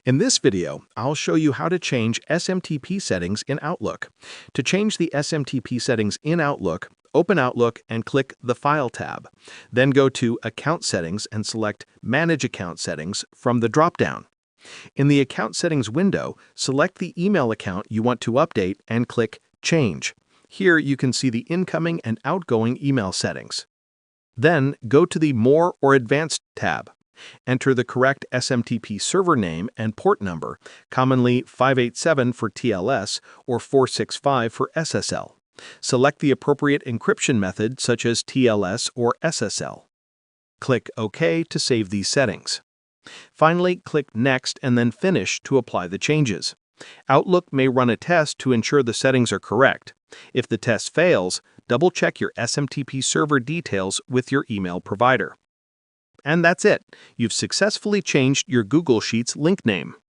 In this video, I'll show you how to change SMTP settings in Outlook. To change the SMTP settings in Outlook, open Outlook and click the File tab. Then go to Account Settings and select Manage Account Settings from the drop-down. In the Account Settings window, select the email account you want to update and click Change. Here you can see the incoming and outgoing email settings. Then go to the More or Advanced tab. Enter the correct SMTP server name and port number, commonly 587 for TLS or 465 for SSL. Select the appropriate encryption method such as TLS or SSL. Click OK to save these settings. Finally, click Next and then Finish to apply the changes. Outlook may run a test to ensure the settings are correct. If the test fails, double-check your SMTP server details with your email provider. And that's it. You've successfully changed your Google Sheets link name.